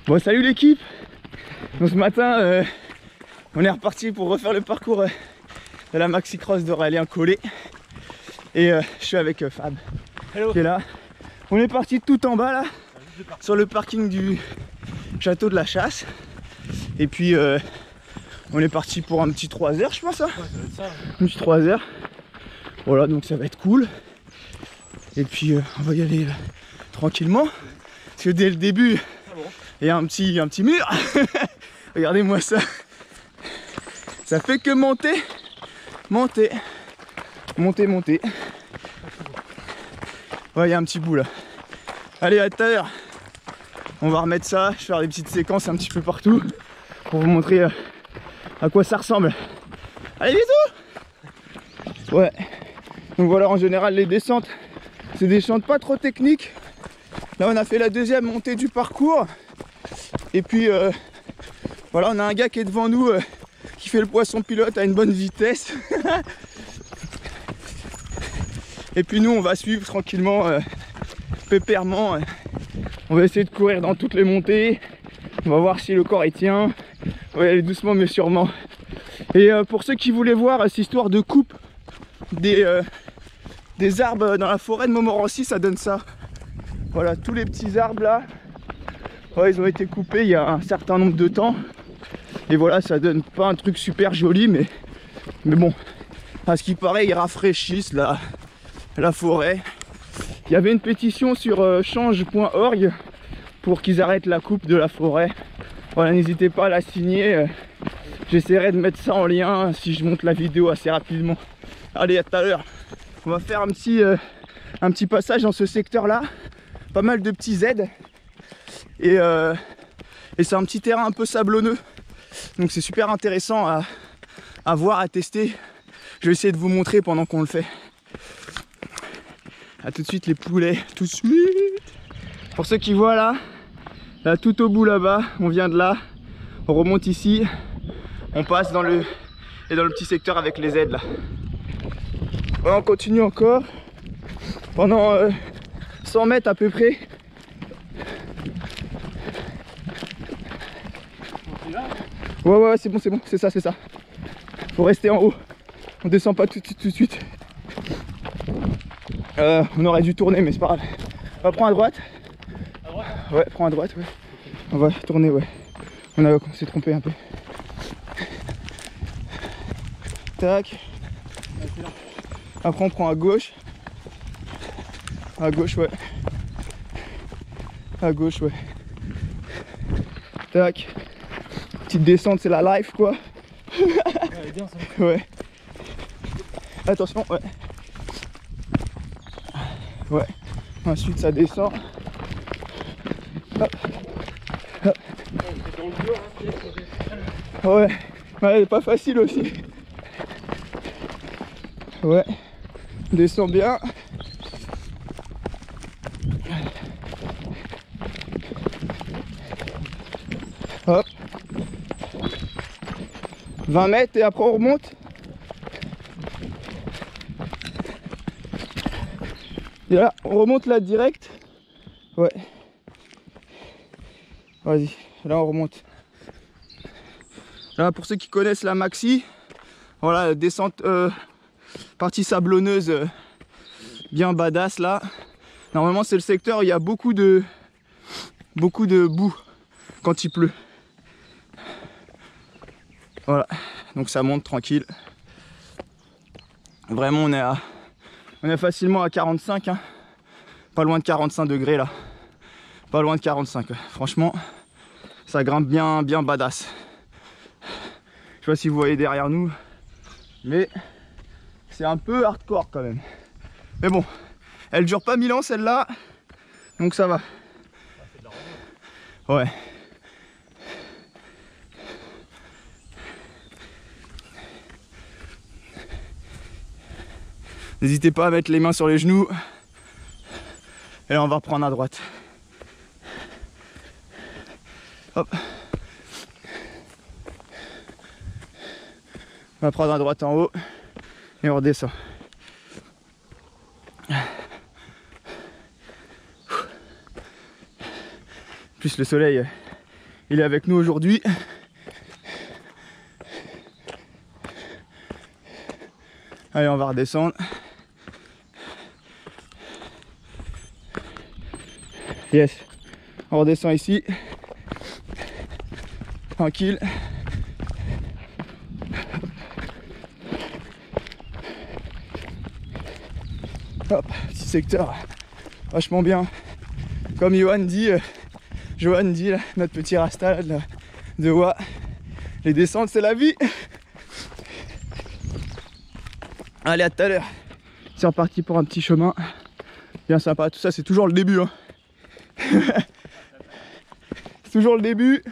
Bon, salut l'équipe. Donc ce matin, on est reparti pour refaire le parcours de la Maxi Cross d'Aurélien Collet. Et je suis avec Fab. Hello. Qui est là. On est parti tout en bas là, sur le parking du château de la Chasse. Et puis on est parti pour un petit 3 heures, je pense. Hein. Ouais, ça va être ça. Un petit 3 heures. Voilà, donc ça va être cool. Et puis on va y aller tranquillement. Parce que dès le début, il y a un petit mur. Regardez-moi ça. Ça fait que monter. Monter. Monter, monter. Ouais, il y a un petit bout là. Allez, à tout à l'heure. On va remettre ça. Je vais faire des petites séquences un petit peu partout pour vous montrer à quoi ça ressemble. Allez, bisous. Ouais. Donc voilà, en général, les descentes, c'est des descentes pas trop techniques. Là, on a fait la deuxième montée du parcours. Et puis, voilà, on a un gars qui est devant nous qui fait le poisson pilote à une bonne vitesse. Et puis nous, on va suivre tranquillement, pépèrement. On va essayer de courir dans toutes les montées. On va voir si le corps y tient. On va y aller doucement mais sûrement. Et pour ceux qui voulaient voir cette histoire de coupe des arbres dans la forêt de Montmorency, ça donne ça. Voilà, tous les petits arbres là, ouais, ils ont été coupés il y a un certain nombre de temps. Et voilà, ça donne pas un truc super joli, mais bon, à ce qui paraît, ils rafraîchissent la forêt. Il y avait une pétition sur change.org pour qu'ils arrêtent la coupe de la forêt. Voilà, n'hésitez pas à la signer. J'essaierai de mettre ça en lien si je monte la vidéo assez rapidement. Allez, à tout à l'heure. On va faire un petit passage dans ce secteur là. Pas mal de petits aides. Et c'est un petit terrain un peu sablonneux. Donc c'est super intéressant à voir, à tester. Je vais essayer de vous montrer pendant qu'on le fait. A tout de suite les poulets, tout de suite. Pour ceux qui voient là tout au bout là-bas, on vient de là, on remonte ici, on passe dans le petit secteur avec les aides là. Voilà, on continue encore pendant 100 mètres à peu près. Ouais, c'est bon, c'est ça. Faut rester en haut, on descend pas tout de suite. On aurait dû tourner mais c'est pas grave. On va prendre à droite. À droite? Ouais, prends à droite, ouais. On va tourner, ouais. On s'est trompé un peu. Tac. Après on prend à gauche. À gauche, ouais. À gauche, ouais. Tac. Petite descente, c'est la life quoi. Ouais, bien, ça. Ouais. Attention, ouais. Ouais, ensuite ça descend. Hop. Hop. Ouais, elle est pas facile aussi. Ouais, descend bien. Hop. 20 mètres et après on remonte. Et là, on remonte là direct. Ouais. Vas-y, là on remonte. Là, pour ceux qui connaissent la Maxi, voilà, descente, partie sablonneuse, bien badass là. Normalement, c'est le secteur où il y a beaucoup de boue quand il pleut. Voilà, donc ça monte tranquille. Vraiment, on est facilement à 45, hein. Pas loin de 45 degrés là. Pas loin de 45. Franchement, ça grimpe bien badass. Je sais pas si vous voyez derrière nous, mais c'est un peu hardcore quand même. Mais bon, elle dure pas 1000 ans celle-là, donc ça va. Ouais. N'hésitez pas à mettre les mains sur les genoux. Et là on va reprendre à droite. Hop. On va prendre à droite en haut. Et on redescend. Plus le soleil il est avec nous aujourd'hui. Allez, on va redescendre. Yes, on redescend ici. Tranquille. Hop, petit secteur vachement bien. Comme Johan dit, là, notre petit rasta là, de Wa, les descentes c'est la vie. Allez, à tout à l'heure. C'est reparti pour un petit chemin bien sympa. Tout ça c'est toujours le début, hein. C'est toujours le début.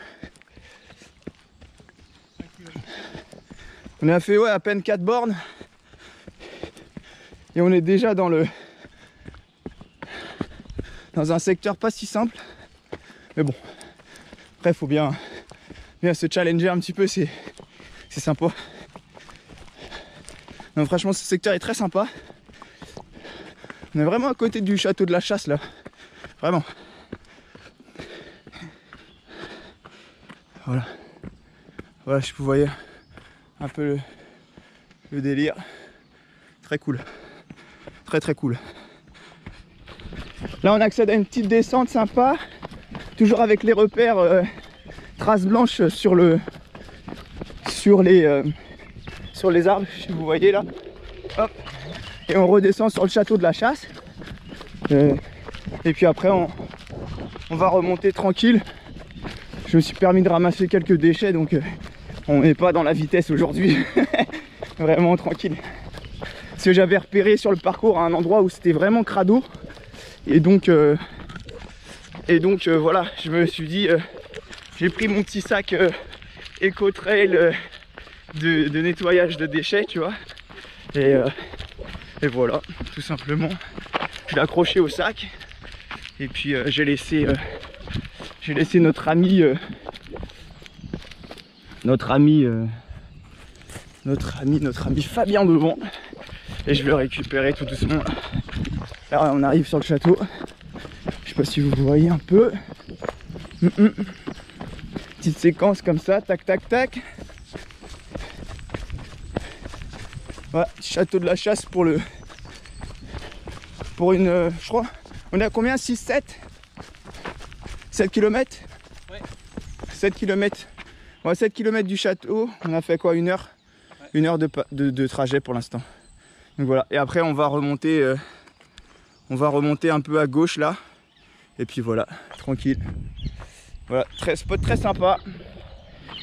On a fait à peine 4 bornes et on est déjà dans un secteur pas si simple, mais bon, après faut bien se challenger un petit peu, c'est sympa. Donc franchement ce secteur est très sympa. On est vraiment à côté du château de la Chasse là, vraiment. Voilà, je vous voyais un peu le délire. Très cool. Très cool. Là on accède à une petite descente sympa. Toujours avec les repères traces blanches sur les arbres, si vous voyez là. Hop. Et on redescend sur le château de la Chasse. Et puis après on va remonter tranquille. Je me suis permis de ramasser quelques déchets, donc on n'est pas dans la vitesse aujourd'hui. Vraiment tranquille. Parce que j'avais repéré sur le parcours à un endroit où c'était vraiment crado. Et donc voilà, je me suis dit, j'ai pris mon petit sac Eco-Trail de nettoyage de déchets, tu vois. Et voilà, tout simplement. Je l'ai accroché au sac. Et puis j'ai laissé notre ami Fabien devant. Et je vais le récupérer tout doucement. Là on arrive sur le château. Je sais pas si vous voyez un peu. Petite séquence comme ça, tac tac tac. Voilà, château de la Chasse pour une, je crois, on est à combien, 6, 7 km. Ouais. 7 km. Ouais, 7 km du château. On a fait quoi, 1 heure? Ouais. 1 heure de trajet pour l'instant. Donc voilà. Et après on va remonter un peu à gauche là. Et puis voilà, tranquille. Voilà, spot très sympa.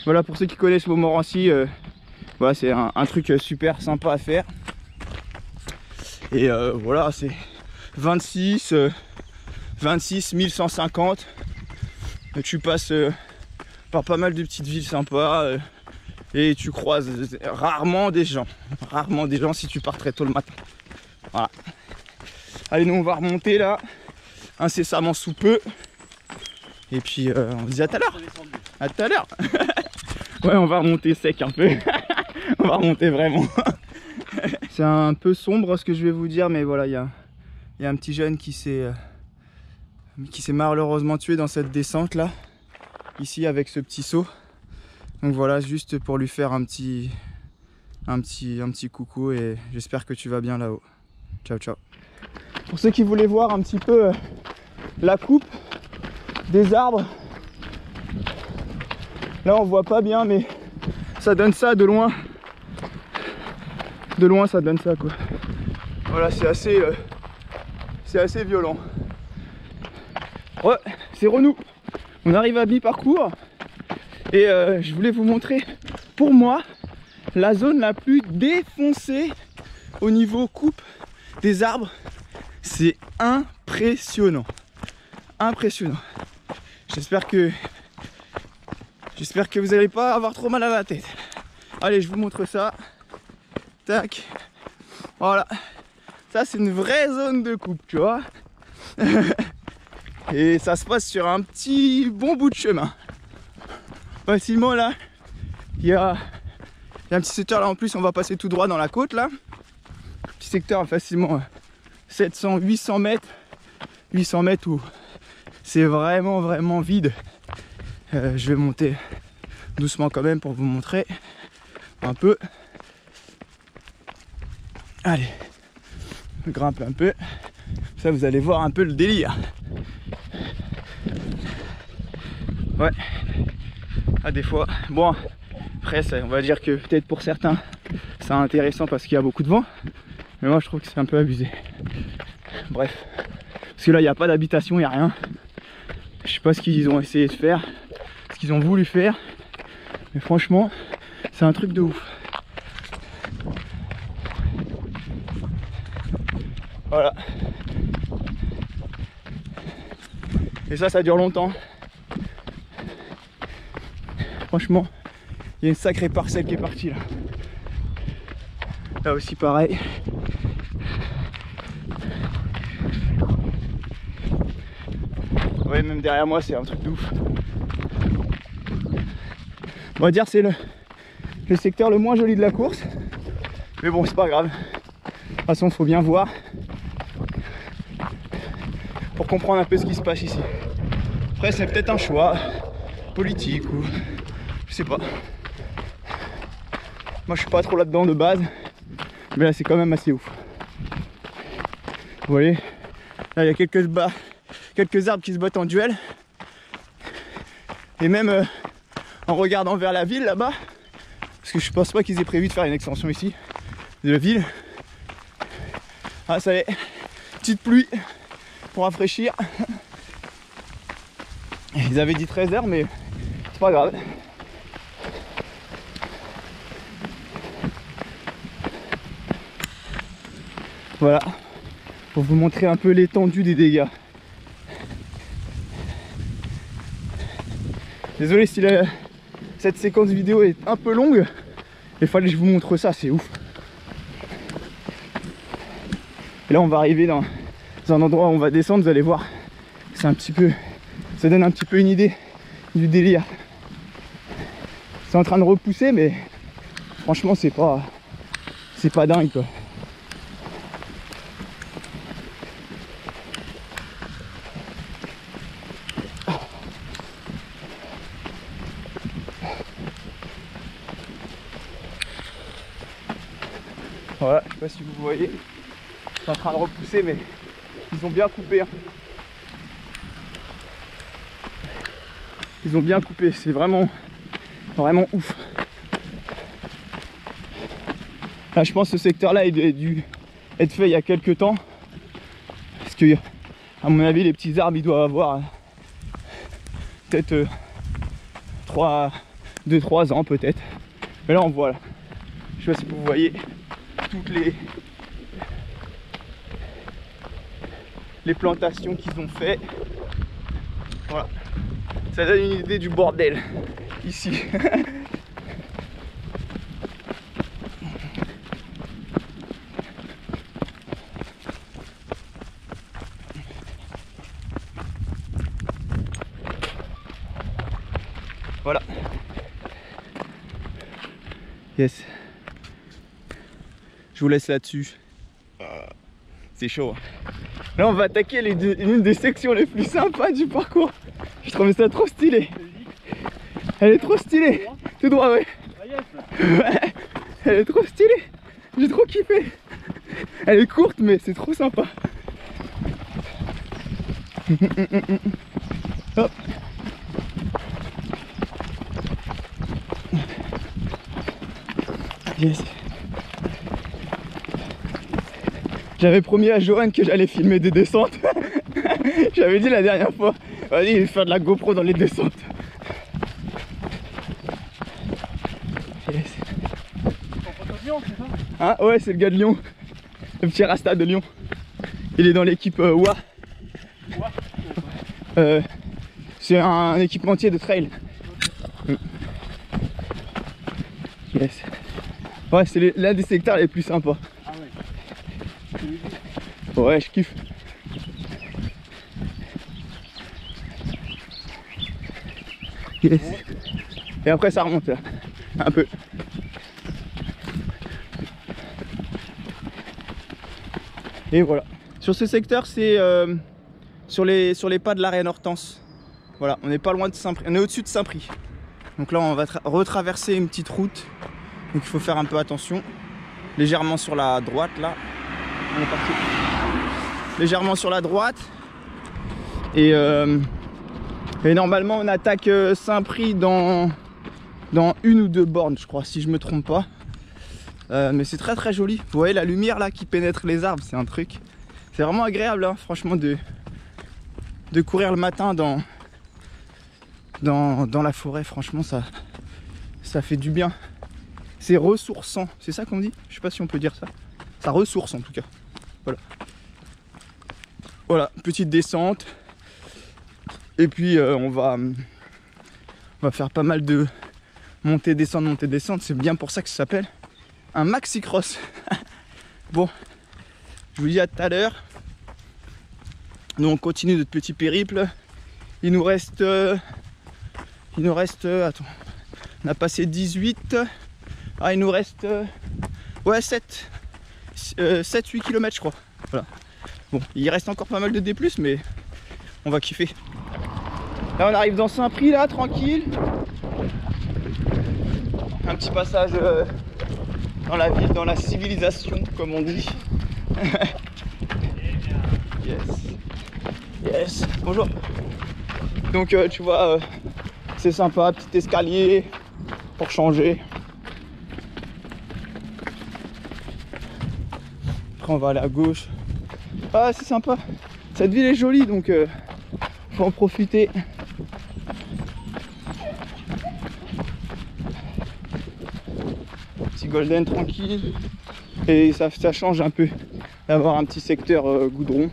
Voilà, pour ceux qui connaissent Montmorency, voilà, c'est un truc super sympa à faire. Et voilà, c'est 26 1150. Tu passes par pas mal de petites villes sympas et tu croises rarement des gens si tu pars très tôt le matin. Voilà. Allez, nous on va remonter là incessamment sous peu. Et puis on se dit à tout à l'heure. À tout à l'heure. Ouais, on va remonter sec un peu. On va remonter vraiment. C'est un peu sombre ce que je vais vous dire, mais voilà, il y a un petit jeune qui s'est malheureusement tué dans cette descente là, ici avec ce petit seau. Donc voilà, juste pour lui faire un petit coucou, et j'espère que tu vas bien là-haut. Ciao ciao. Pour ceux qui voulaient voir un petit peu la coupe des arbres, là on voit pas bien, mais ça donne ça de loin. De loin ça donne ça quoi. Voilà, c'est assez violent. Ouais, c'est Renou. On arrive à mi-parcours et je voulais vous montrer, pour moi, la zone la plus défoncée au niveau coupe des arbres. C'est impressionnant. Impressionnant. J'espère que vous n'allez pas avoir trop mal à la tête. Allez, je vous montre ça. Tac. Voilà. Ça, c'est une vraie zone de coupe, tu vois. Et ça se passe sur un petit bon bout de chemin. Facilement, là, il y a un petit secteur là en plus, on va passer tout droit dans la côte là. Petit secteur facilement 700, 800 mètres. 800 mètres où c'est vraiment vide. Je vais monter doucement quand même pour vous montrer un peu. Allez, je grimpe un peu. Ça, vous allez voir un peu le délire. Ouais. Ah, des fois. Bon, après, on va dire que peut-être pour certains, c'est intéressant parce qu'il y a beaucoup de vent. Mais moi, je trouve que c'est un peu abusé. Bref. Parce que là, il n'y a pas d'habitation, il n'y a rien. Je sais pas ce qu'ils ont essayé de faire, ce qu'ils ont voulu faire. Mais franchement, c'est un truc de ouf. Voilà. Et ça dure longtemps. Franchement, il y a une sacrée parcelle qui est partie là. Là aussi pareil. Ouais, même derrière moi c'est un truc de ouf. On va dire c'est le secteur le moins joli de la course. Mais bon, c'est pas grave. De toute façon, il faut bien voir pour comprendre un peu ce qui se passe ici. Après, c'est peut-être un choix politique ou je sais pas. Moi, je suis pas trop là-dedans de base, mais là, c'est quand même assez ouf. Vous voyez, là, il y a quelques arbres qui se battent en duel. Et même en regardant vers la ville là-bas, parce que je pense pas qu'ils aient prévu de faire une extension ici de la ville. Ah, ça y est, petite pluie pour rafraîchir. Ils avaient dit 13 h, mais c'est pas grave. Voilà, pour vous montrer un peu l'étendue des dégâts. Désolé si cette séquence vidéo est un peu longue, il fallait que je vous montre ça, c'est ouf. Et là on va arriver dans un endroit où on va descendre, vous allez voir, c'est un petit peu, ça donne un petit peu une idée du délire. C'est en train de repousser, mais franchement c'est pas dingue quoi. Voilà, je sais pas si vous voyez, c'est en train de repousser, mais ils ont bien coupé. Hein. Ils ont bien coupé, c'est vraiment ouf. Là, je pense que ce secteur-là, il a dû être fait il y a quelques temps. Parce que, à mon avis, les petits arbres, ils doivent avoir peut-être 2-3 ans peut-être. Mais là, on voit, là. Je sais pas si vous voyez toutes les plantations qu'ils ont fait. Voilà, ça donne une idée du bordel ici. Voilà. Yes. Je vous laisse là-dessus. C'est chaud. Là, on va attaquer l'une des sections les plus sympas du parcours. Je trouvais ça trop stylé. Elle est trop stylée. Tout droit, ouais. Ouais. Elle est trop stylée. J'ai trop kiffé. Elle est courte, mais c'est trop sympa. Hop. Yes. J'avais promis à Johan que j'allais filmer des descentes. J'avais dit la dernière fois, vas-y, il va faire de la GoPro dans les descentes. Yes. Hein, ouais, c'est le gars de Lyon. Le petit Rasta de Lyon. Il est dans l'équipe WA. C'est un équipementier de trail. Yes. Ouais, c'est l'un des secteurs les plus sympas. Ouais, je kiffe. Yes. Et après ça remonte là, un peu. Et voilà. Sur ce secteur, c'est sur les pas de l'arène Hortense. Voilà, on n'est pas loin de Saint-Prix, on est au-dessus de Saint-Prix. Donc là on va retraverser une petite route. Donc il faut faire un peu attention. Légèrement sur la droite là. On est parti. Légèrement sur la droite. Et normalement on attaque Saint-Prix dans une ou deux bornes, je crois, si je me trompe pas. Mais c'est très très joli. Vous voyez la lumière là qui pénètre les arbres, c'est un truc. C'est vraiment agréable, hein, franchement, de courir le matin dans la forêt. Franchement, ça fait du bien. C'est ressourçant, c'est ça qu'on dit? Je sais pas si on peut dire ça. Ça ressource en tout cas. Voilà. Voilà, petite descente. Et puis on va faire pas mal de montée, descente. C'est bien pour ça que ça s'appelle un maxi cross. Bon, je vous dis à tout à l'heure. Nous on continue notre petit périple. Il nous reste attends, on a passé 18. Ah, il nous reste ouais 7-8 km je crois. Voilà. Bon, il reste encore pas mal de D+, mais on va kiffer. Là on arrive dans Saint-Prix là, tranquille. Un petit passage dans la ville, dans la civilisation comme on dit. Yes. Bonjour. Donc tu vois, c'est sympa, petit escalier pour changer. Après on va aller à gauche. Ah c'est sympa. Cette ville est jolie donc faut en profiter. Petit golden tranquille. Et ça change un peu d'avoir un petit secteur goudron.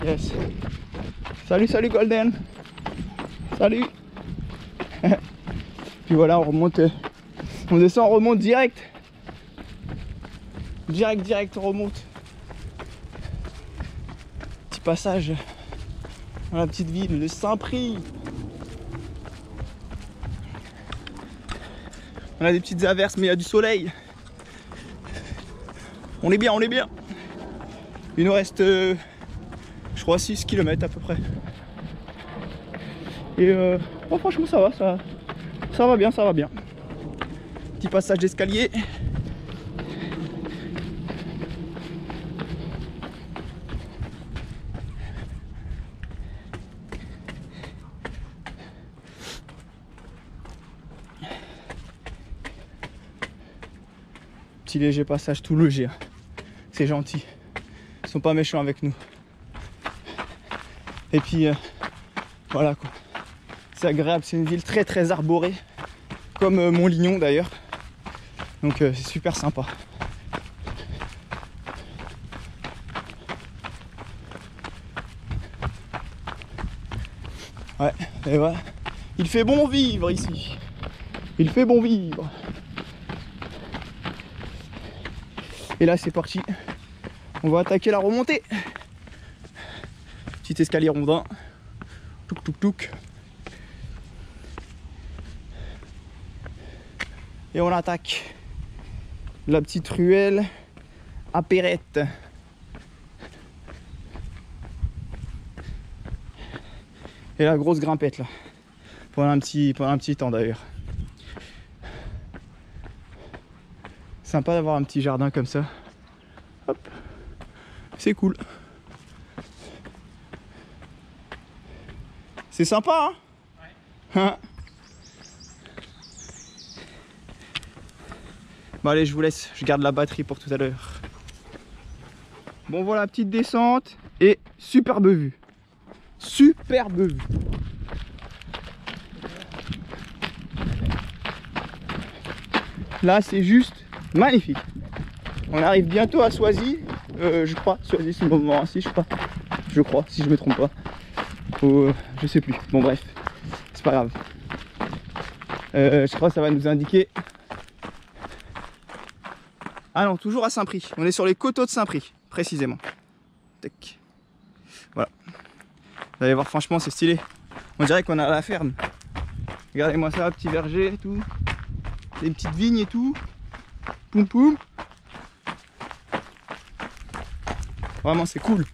Yes. Salut golden. Salut. Puis voilà, on remonte. On descend, on remonte direct. Direct, on remonte. Petit passage dans la petite ville de Saint-Prix. On a des petites averses, mais il y a du soleil. On est bien. Il nous reste, je crois, 6 km à peu près. Et bon, franchement, ça va bien. Petit passage d'escalier. Petit léger passage tout léger. C'est gentil. Ils sont pas méchants avec nous. Et puis voilà quoi. C'est agréable, c'est une ville très très arborée. Comme Montlignon d'ailleurs. Donc c'est super sympa. Ouais, et voilà. Il fait bon vivre ici. Il fait bon vivre. Et là c'est parti. On va attaquer la remontée. Petit escalier rondin. Touk. Et on attaque la petite ruelle à Perrette. Et la grosse grimpette là. Pendant un petit temps d'ailleurs. Sympa d'avoir un petit jardin comme ça. Hop. C'est cool. C'est sympa, hein? Ouais. Bon allez, je vous laisse, je garde la batterie pour tout à l'heure. Bon voilà, petite descente et superbe vue. Superbe vue. Là c'est juste magnifique. On arrive bientôt à Soisy, je crois. Soisy c'est le moment ainsi, je sais pas. Je crois, si je me trompe pas. Je sais plus. Bon bref, c'est pas grave. Je crois que ça va nous indiquer. Ah non, toujours à Saint-Prix. On est sur les coteaux de Saint-Prix, précisément. Tac. Voilà. Vous allez voir, franchement, c'est stylé. On dirait qu'on est à la ferme. Regardez-moi ça, petit verger et tout. Des petites vignes et tout. Poum poum. Vraiment, c'est cool.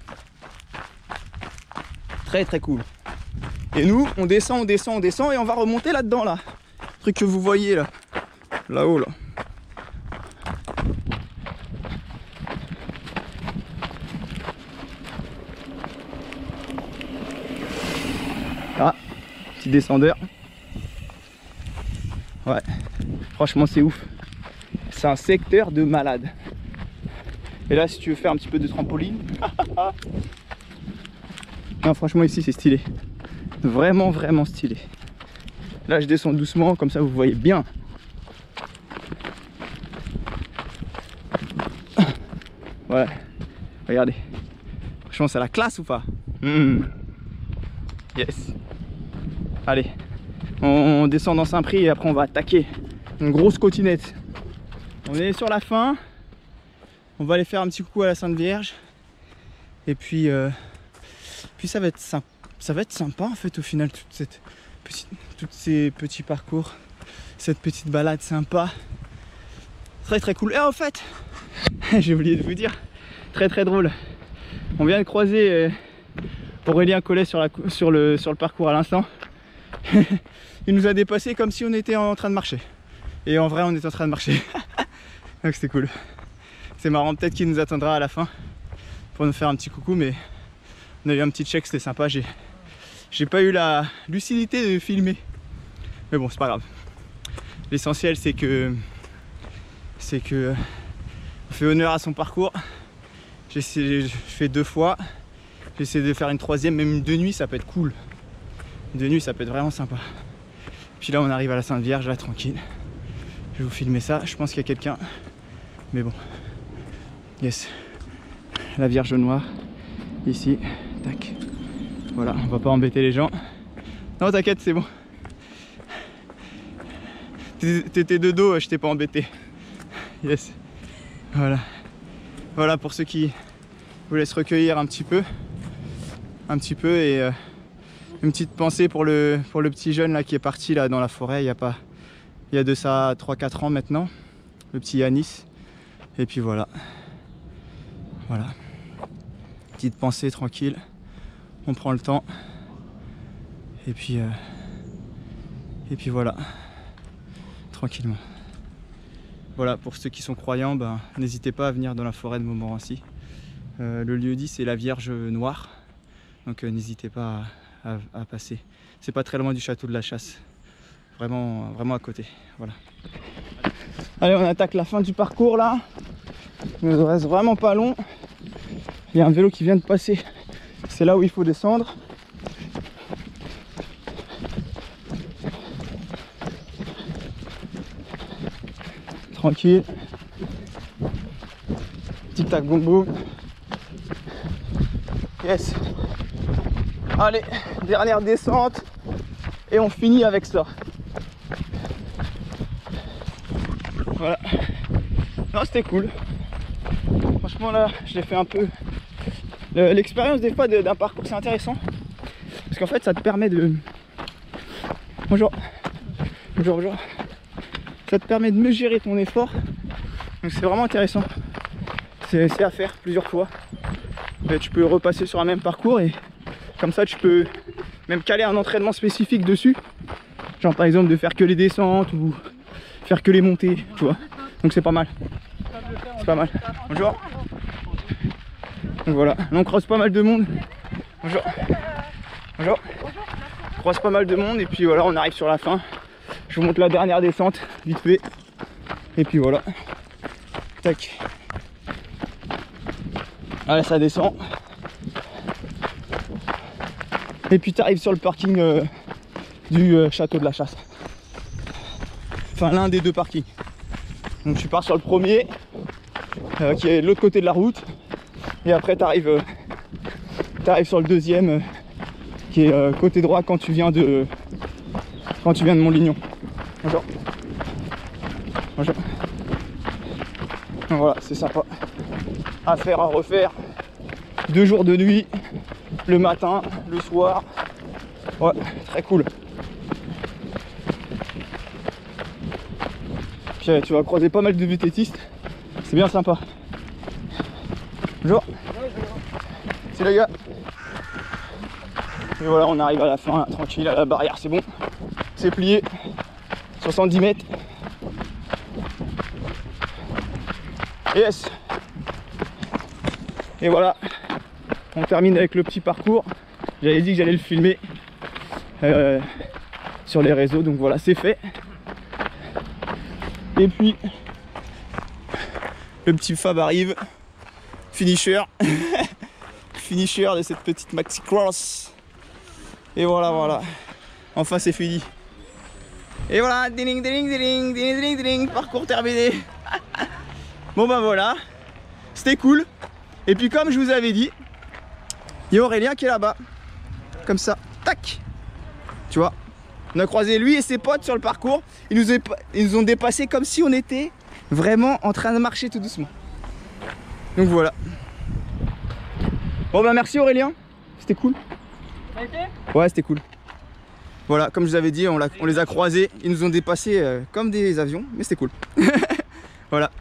Très très cool. Et nous, on descend, on descend, on descend et on va remonter là-dedans, là. Le truc que vous voyez là. Là-haut, là. Ah, petit descendeur. Ouais, franchement c'est ouf. C'est un secteur de malade. Et là si tu veux faire un petit peu de trampoline. Non, franchement ici c'est stylé. Vraiment vraiment stylé. Là je descends doucement comme ça vous voyez bien. Ouais, regardez. Franchement c'est la classe ou pas? Yes. Allez, on descend dans Saint-Prix et après on va attaquer une grosse côtinette. On est sur la fin. On va aller faire un petit coucou à la Sainte Vierge. Et puis ça va être sympa. Ça va être sympa en fait au final tous ces petits parcours, cette petite balade sympa. Très très cool. Et en fait, j'ai oublié de vous dire, très très drôle. On vient de croiser Aurélien Collet sur le parcours à l'instant. Il nous a dépassé comme si on était en train de marcher. Et en vrai on était en train de marcher. Donc c'était cool. C'est marrant, peut-être qu'il nous attendra à la fin pour nous faire un petit coucou, mais on a eu un petit check, c'était sympa. J'ai pas eu la lucidité de filmer. Mais bon, c'est pas grave. L'essentiel c'est que on fait honneur à son parcours. Je fais 2 fois. J'essaie de faire une 3e, même une de nuit, ça peut être cool. De nuit ça peut être vraiment sympa. Puis là on arrive à la Sainte Vierge, là tranquille. Je vais vous filmer ça, je pense qu'il y a quelqu'un. Mais bon. Yes. La Vierge Noire. Ici. Tac. Voilà, on va pas embêter les gens. Non t'inquiète, c'est bon. T'étais de dos, je t'ai pas embêté. Yes. Voilà. Voilà pour ceux qui voulaient se recueillir un petit peu. Et une petite pensée pour le petit jeune là qui est parti là dans la forêt il y a de ça 3-4 ans maintenant, le petit Yanis. Et puis voilà, petite pensée tranquille, on prend le temps et puis voilà, tranquillement. Voilà, pour ceux qui sont croyants, ben, n'hésitez pas à venir dans la forêt de Montmorency. Le lieu-dit c'est la Vierge Noire, donc n'hésitez pas à passer. C'est pas très loin du château de la Chasse, vraiment à côté. Voilà. Allez, on attaque la fin du parcours là. Il nous reste vraiment pas long. Il y a un vélo qui vient de passer. C'est là où il faut descendre. Tranquille. Tic tac boum boum. Yes. Allez, dernière descente et on finit avec ça. Voilà. Non, c'était cool. Franchement là, je l'ai fait un peu. L'expérience des fois d'un parcours, c'est intéressant. Parce qu'en fait, ça te permet de... Bonjour. Bonjour, bonjour. Ça te permet de mesurer ton effort. Donc c'est vraiment intéressant. C'est à faire plusieurs fois. Et tu peux repasser sur un même parcours et comme ça tu peux même caler un entraînement spécifique dessus. Genre par exemple de faire que les descentes ou faire que les montées, tu vois. Donc c'est pas mal. C'est pas mal. Bonjour. Donc voilà, là on croise pas mal de monde. Bonjour. Bonjour. On croise pas mal de monde et puis voilà, on arrive sur la fin. Je vous montre la dernière descente, vite fait. Et puis voilà. Tac. Allez, ça descend. Et puis tu arrives sur le parking du château de la Chasse. Enfin, l'un des 2 parkings. Donc tu pars sur le premier, qui est de l'autre côté de la route. Et après tu arrives sur le deuxième, qui est côté droit quand tu viens de Montlignon. Bonjour. Bonjour. Donc voilà, c'est sympa. À faire, à refaire. 2 jours de nuit, le matin, le soir. Ouais, très cool. Puis tu vas croiser pas mal de VTTistes. C'est bien sympa. Bonjour. Merci les gars. Et voilà, on arrive à la fin, tranquille, à la barrière, c'est bon. C'est plié. 70 mètres. Yes. Et voilà, on termine avec le petit parcours. J'avais dit que j'allais le filmer sur les réseaux, donc voilà, c'est fait. Et puis, le petit Fab arrive, finisher. Finisher de cette petite maxi cross. Et voilà, voilà. Enfin, c'est fini. Et voilà, ding, ding, ding, ding, ding, ding, parcours terminé. Bon ben voilà, c'était cool. Et puis comme je vous avais dit, il y a Aurélien qui est là-bas. Comme ça, tac. Tu vois, on a croisé lui et ses potes sur le parcours. Ils nous ont dépassé comme si on était vraiment en train de marcher tout doucement. Donc voilà. Bon ben merci Aurélien, c'était cool. Ça a été ? Ouais, c'était cool. Voilà, comme je vous avais dit, on les a croisés. Ils nous ont dépassés comme des avions, mais c'était cool. Voilà.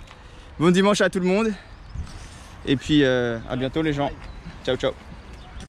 Bon dimanche à tout le monde. Et puis à bientôt les gens. Ciao ciao.